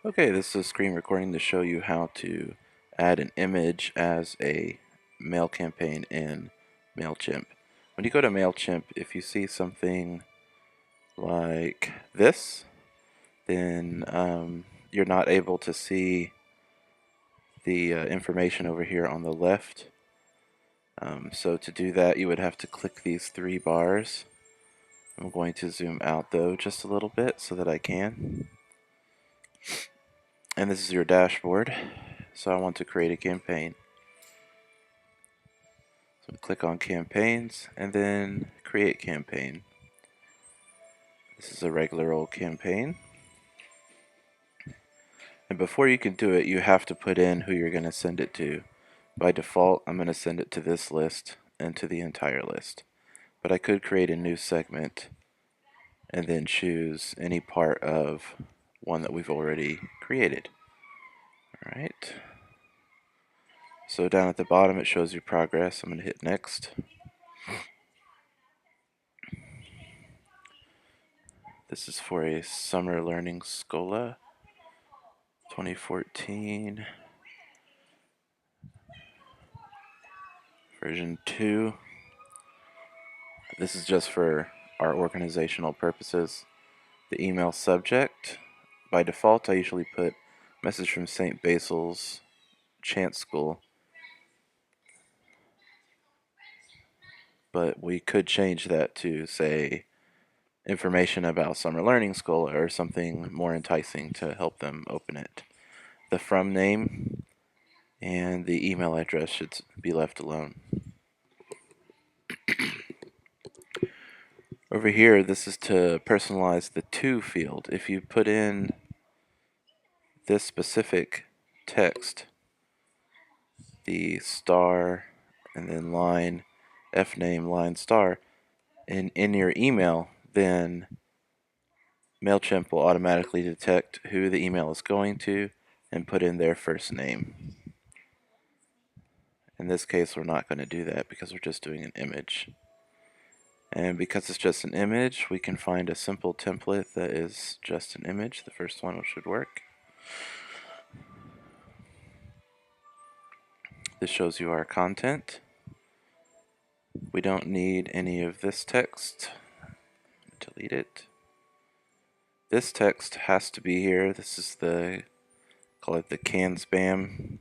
Okay, this is a screen recording to show you how to add an image as a mail campaign in MailChimp. When you go to MailChimp, if you see something like this, then you're not able to see the information over here on the left. So to do that, you would have to click these three bars. I'm going to zoom out though just a little bit so that I can. And this is your dashboard. So I want to create a campaign. So click on campaigns and then create campaign. This is a regular old campaign. And before you can do it, you have to put in who you're going to send it to. By default, I'm going to send it to this list and to the entire list. But I could create a new segment and then choose any part of one that we've already created. Alright. So down at the bottom it shows you progress. I'm going to hit next. This is for a Summer Learning Schola 2014 version 2. This is just for our organizational purposes. The email subject, by default I usually put message from St. Basil's Chant School, but we could change that to say information about Summer Learning School or something more enticing to help them open it. The from name and the email address should be left alone. Over here, this is to personalize the to field. If you put in this specific text, the star and then line, F name, line star, in your email, then MailChimp will automatically detect who the email is going to and put in their first name. In this case, we're not going to do that because we're just doing an image. And because it's just an image, we can find a simple template that is just an image. The first one should work. This shows you our content. We don't need any of this text. Delete it. This text has to be here. This is call it the canned spam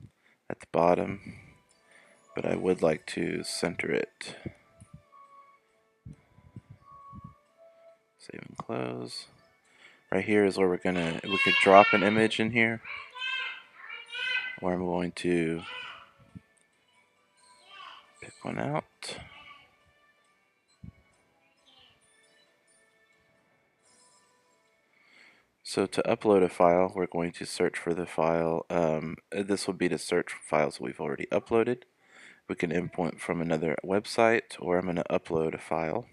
at the bottom, but I would like to center it. Save and close. Right here is where we could drop an image in here, or I'm going to pick one out. So to upload a file, we're going to search for the file. This will be to search for files we've already uploaded. We can import from another website, or I'm going to upload a file.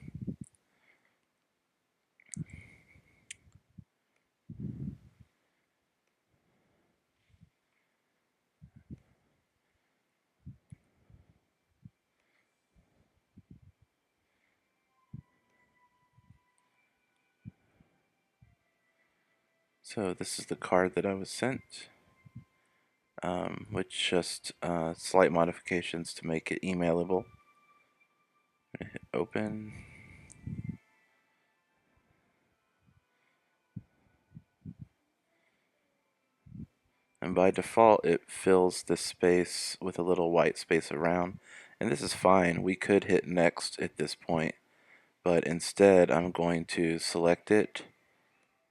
So this is the card that I was sent, with just slight modifications to make it emailable. I'm going to hit open. And by default it fills this space with a little white space around, and this is fine. We could hit next at this point, but instead I'm going to select it,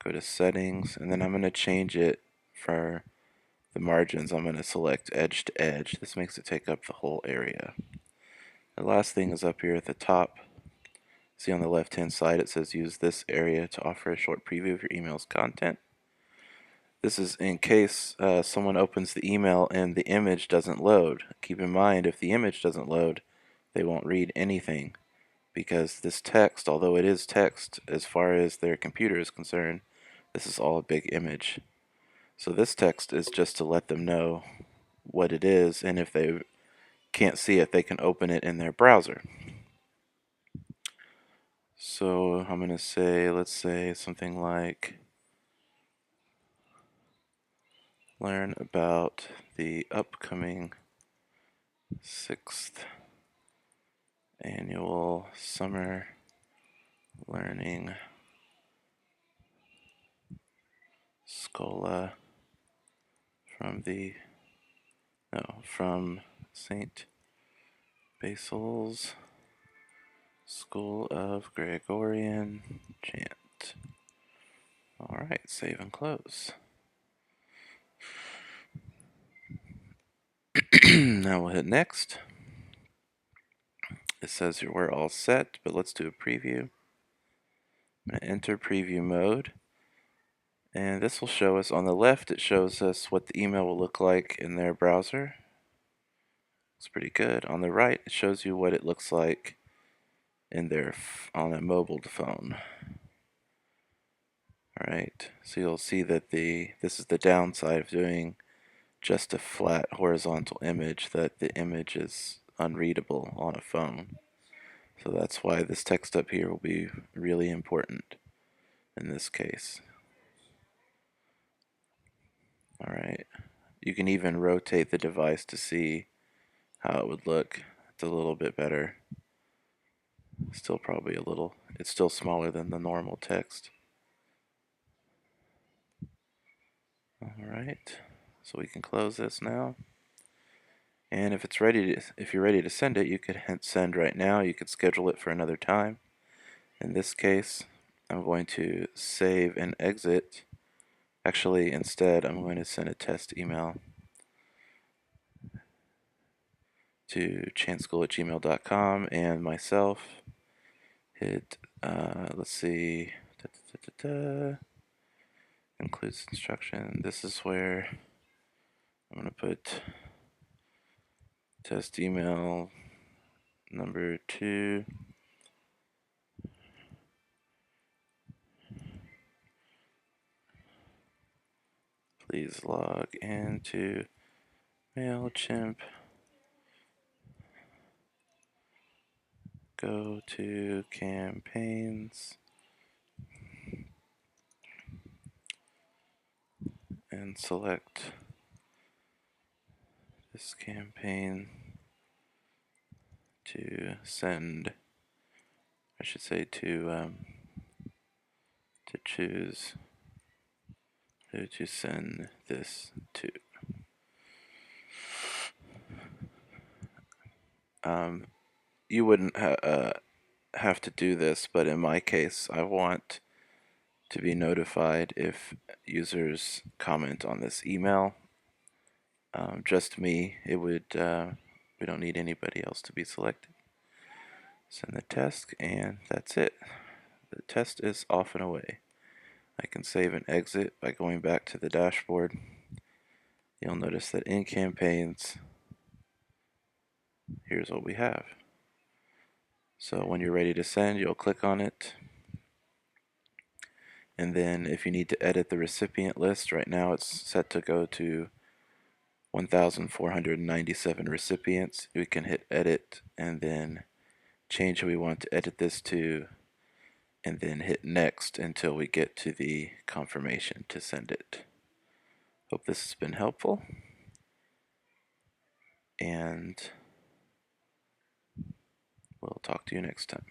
go to settings, and then I'm going to change it for the margins. I'm going to select edge to edge. This makes it take up the whole area. The last thing is up here at the top. See on the left hand side it says use this area to offer a short preview of your email's content. This is in case someone opens the email and the image doesn't load. Keep in mind, if the image doesn't load, they won't read anything, because this text, although it is text as far as their computer is concerned, this is all a big image. So this text is just to let them know what it is, and if they can't see it, they can open it in their browser. So I'm going to say, let's say something like learn about the upcoming 6th annual summer learning Schola from St. Basil's School of Gregorian Chant. Alright, save and close. Now we'll hit next. It says we're all set, but let's do a preview. I'm going to enter preview mode. And this will show us on the left, it shows us what the email will look like in their browser. It's pretty good. On the right, it shows you what it looks like in on a mobile phone. Alright, so you'll see that this is the downside of doing just a flat horizontal image, that the image is unreadable on a phone. So that's why this text up here will be really important in this case. Alright, you can even rotate the device to see how it would look. It's a little bit better. Still probably it's still smaller than the normal text. Alright, so we can close this now. And if you're ready to send it, you could hit send right now. You could schedule it for another time. In this case, I'm going to save and exit. Actually, instead, I'm going to send a test email to chanschool@gmail.com and myself. Hit, let's see, includes instruction. This is where I'm going to put test email number 2. Please log into MailChimp. Go to campaigns and select this campaign to send. I should say to choose who to send this to. You wouldn't have to do this, but in my case, I want to be notified if users comment on this email. Just me. We don't need anybody else to be selected. Send the test, and that's it. The test is off and away. I can save and exit by going back to the dashboard. You'll notice that in campaigns, here's what we have. So when you're ready to send, you'll click on it. And then if you need to edit the recipient list, right now it's set to go to 1,497 recipients. We can hit edit and then change who we want to edit this to, and then hit next until we get to the confirmation to send it. Hope this has been helpful, and we'll talk to you next time.